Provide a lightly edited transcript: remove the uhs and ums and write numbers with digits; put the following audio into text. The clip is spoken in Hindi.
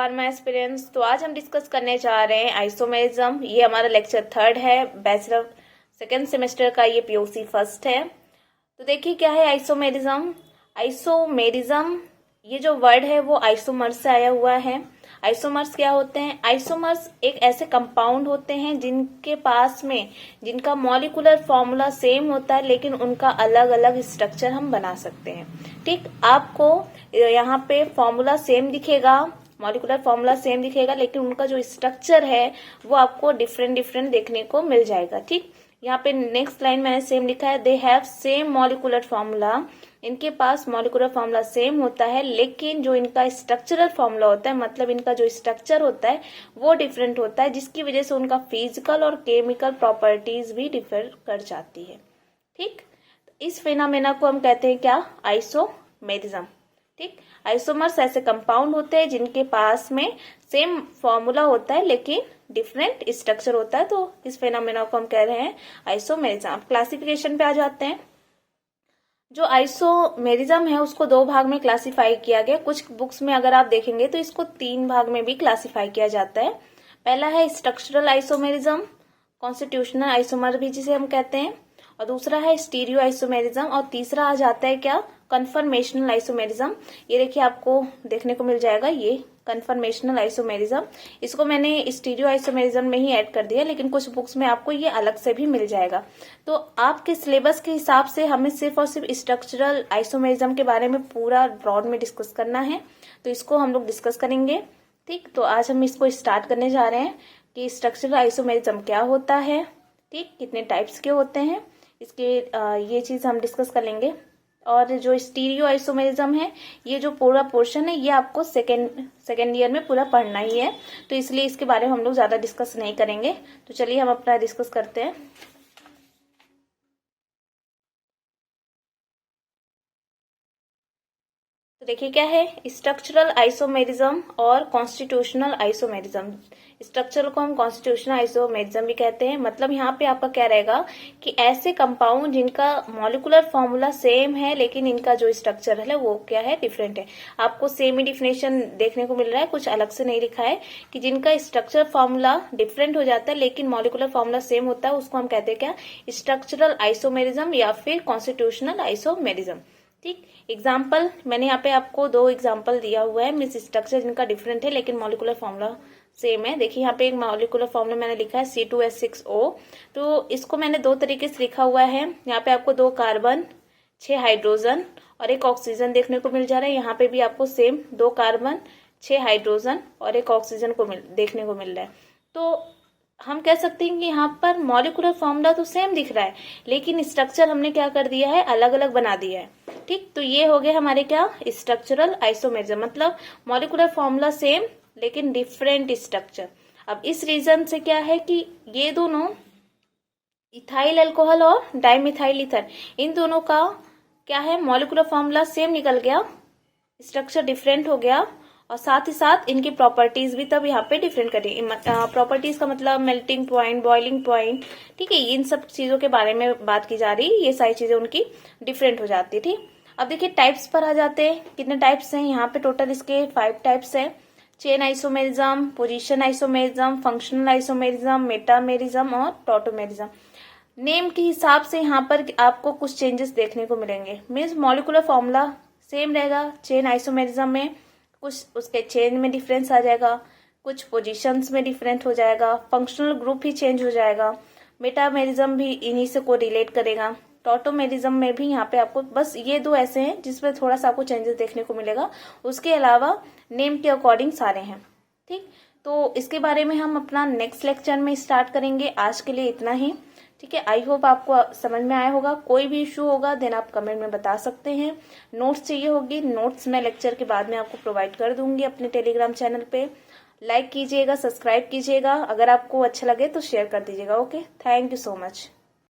Pharma aspirants. तो आज हम डिस्कस करने जा रहे हैं आइसोमेरिज्म। ये हमारा लेक्चर 3 है, बैचलर सेकेंड सेमेस्टर का, ये पीओसी फर्स्ट है। तो देखिए क्या है आइसोमेरिज्म। आइसोमेरिज्म ये जो वर्ड है वो आइसोमर्स से आया हुआ है। आइसोमर्स क्या होते हैं? आइसोमर्स एक ऐसे कंपाउंड होते हैं जिनके पास में जिनका मॉलिक्यूलर फॉर्मूला सेम होता है लेकिन उनका अलग अलग स्ट्रक्चर हम बना सकते हैं। ठीक, आपको यहाँ पे फॉर्मूला सेम दिखेगा, मॉलिक्यूलर फॉर्मूला सेम दिखेगा, लेकिन उनका जो स्ट्रक्चर है वो आपको डिफरेंट डिफरेंट देखने को मिल जाएगा। ठीक, यहाँ पे नेक्स्ट लाइन मैंने सेम लिखा है, they have same molecular formula. इनके पास मॉलिक्यूलर फॉर्मूला सेम होता है लेकिन जो इनका स्ट्रक्चरल फॉर्मूला होता है, मतलब इनका जो स्ट्रक्चर होता है वो डिफरेंट होता है, जिसकी वजह से उनका फिजिकल और केमिकल प्रॉपर्टीज भी डिफर कर जाती है। ठीक, इस फिनोमेना को हम कहते हैं क्या? आइसोमेरिज्म। ठीक, आइसोमर्स ऐसे कंपाउंड होते हैं जिनके पास में सेम फॉर्मूला होता है लेकिन डिफरेंट स्ट्रक्चर होता है, तो इस फिनोमेना को हम कह रहे हैं आइसोमेरिज्म। अब क्लासिफिकेशन पे आ जाते हैं। जो आइसोमेरिज्म है उसको 2 भाग में क्लासिफाई किया गया। कुछ बुक्स में अगर आप देखेंगे तो इसको 3 भाग में भी क्लासिफाई किया जाता है। पहला है स्ट्रक्चरल आइसोमेरिज्म, कॉन्स्टिट्यूशनल आइसोमर भी जिसे हम कहते हैं, और दूसरा है स्टीरियो आइसोमेरिज्म, और तीसरा आ जाता है क्या? Conformational isomerism. ये देखिए आपको देखने को मिल जाएगा, ये कन्फर्मेशनल आइसोमेरिज्म। इसको मैंने स्टीरियो आइसोमेरिज्म में ही ऐड कर दिया, लेकिन कुछ बुक्स में आपको ये अलग से भी मिल जाएगा। तो आपके सिलेबस के हिसाब से हमें सिर्फ और सिर्फ स्ट्रक्चरल आइसोमेरिज्म के बारे में पूरा ब्रॉड में डिस्कस करना है, तो इसको हम लोग डिस्कस करेंगे। ठीक, तो आज हम इसको स्टार्ट करने जा रहे हैं कि स्ट्रक्चरल आइसोमेरिज्म क्या होता है, ठीक, कितने टाइप्स के होते हैं, इसके ये चीज हम डिस्कस कर लेंगे। और जो स्टीरियो आइसोमेरिज्म है, ये जो पूरा पोर्शन है ये आपको सेकेंड ईयर में पूरा पढ़ना ही है, तो इसलिए इसके बारे में हम लोग ज्यादा डिस्कस नहीं करेंगे। तो चलिए हम अपना डिस्कस करते हैं। तो देखिए क्या है स्ट्रक्चरल आइसोमेरिज्म और कॉन्स्टिट्यूशनल आइसोमेरिज्म। स्ट्रक्चरल को हम कॉन्स्टिट्यूशनल आइसोमेरिज्म भी कहते हैं। मतलब यहाँ पे आपका क्या रहेगा कि ऐसे कंपाउंड जिनका मॉलिक्यूलर फॉर्मूला सेम है लेकिन इनका जो स्ट्रक्चर है वो क्या है? डिफरेंट है। आपको सेम ही डिफिनेशन देखने को मिल रहा है, कुछ अलग से नहीं लिखा है, कि जिनका स्ट्रक्चर फॉर्मूला डिफरेंट हो जाता है लेकिन मॉलिक्यूलर फॉर्मूला सेम होता है, उसको हम कहते हैं क्या? स्ट्रक्चरल आइसोमेरिज्म या फिर कॉन्स्टिट्यूशनल आइसोमेरिज्म। ठीक, एग्जाम्पल मैंने यहाँ पे आपको 2 एग्जाम्पल दिया हुआ है, मीन्स स्ट्रक्चर जिनका डिफरेंट है लेकिन मॉलिक्यूलर फॉर्मूला सेम है। देखिए यहाँ पे एक मॉलिक्यूलर फॉर्मूला मैंने लिखा है C2H6O, तो इसको मैंने 2 तरीके से लिखा हुआ है। यहाँ पे आपको 2 कार्बन, 6 हाइड्रोजन और 1 ऑक्सीजन देखने को मिल जा रहा है। यहाँ पे भी आपको सेम 2 कार्बन, 6 हाइड्रोजन और 1 ऑक्सीजन को देखने को मिल रहा है। तो हम कह सकते हैं कि यहाँ पर मॉलिक्यूलर फॉर्मूला तो सेम दिख रहा है लेकिन स्ट्रक्चर हमने क्या कर दिया है? अलग अलग बना दिया है। ठीक, तो ये हो गए हमारे क्या? Structural isomerism. मतलब मॉलिक्यूलर फॉर्मूला सेम लेकिन डिफरेंट स्ट्रक्चर। अब इस रीजन से क्या है कि ये दोनों इथाइल अल्कोहल और डाइमिथाइल ईथर, इन दोनों का क्या है? मॉलिक्यूलर फॉर्मूला सेम निकल गया, स्ट्रक्चर डिफरेंट हो गया, और साथ ही साथ इनकी प्रॉपर्टीज भी तब यहाँ पे डिफरेंट करें। प्रॉपर्टीज का मतलब मेल्टिंग पॉइंट, बॉइलिंग पॉइंट, ठीक है, इन सब चीजों के बारे में बात की जा रही है। ये सारी चीजें उनकी डिफरेंट हो जाती है। ठीक, अब देखिए टाइप्स पर आ जाते हैं। कितने टाइप्स हैं यहाँ पे? टोटल इसके 5 टाइप्स है। Chain isomerism, position isomerism, functional isomerism, metamerism और टॉटोमेरिज्म। नेम के हिसाब से यहाँ पर आपको कुछ चेंजेस देखने को मिलेंगे। मीन्स मॉलिक्यूलर फॉर्मूला सेम रहेगा चेन आइसोमेरिज्म में, कुछ उसके चेन में डिफरेंस आ जाएगा, कुछ पोजीशंस में डिफरेंट हो जाएगा, फंक्शनल ग्रुप ही चेंज हो जाएगा, मेटामेरिज्म भी इन्हीं से को रिलेट करेगा। टॉटोमेरिज्म में भी यहाँ पे आपको बस ये 2 ऐसे हैं जिसमें थोड़ा सा आपको चेंजेस देखने को मिलेगा, उसके अलावा नेम के अकॉर्डिंग सारे हैं। ठीक, तो इसके बारे में हम अपना नेक्स्ट लेक्चर में स्टार्ट करेंगे। आज के लिए इतना ही। ठीक है, आई होप आपको समझ में आया होगा। कोई भी इशू होगा देन आप कमेंट में बता सकते हैं। नोट्स चाहिए होगी, नोट्स मैं लेक्चर के बाद में आपको प्रोवाइड कर दूंगी अपने टेलीग्राम चैनल पे। लाइक कीजिएगा, सब्सक्राइब कीजिएगा, अगर आपको अच्छा लगे तो शेयर कर दीजिएगा। Okay, thank you so much.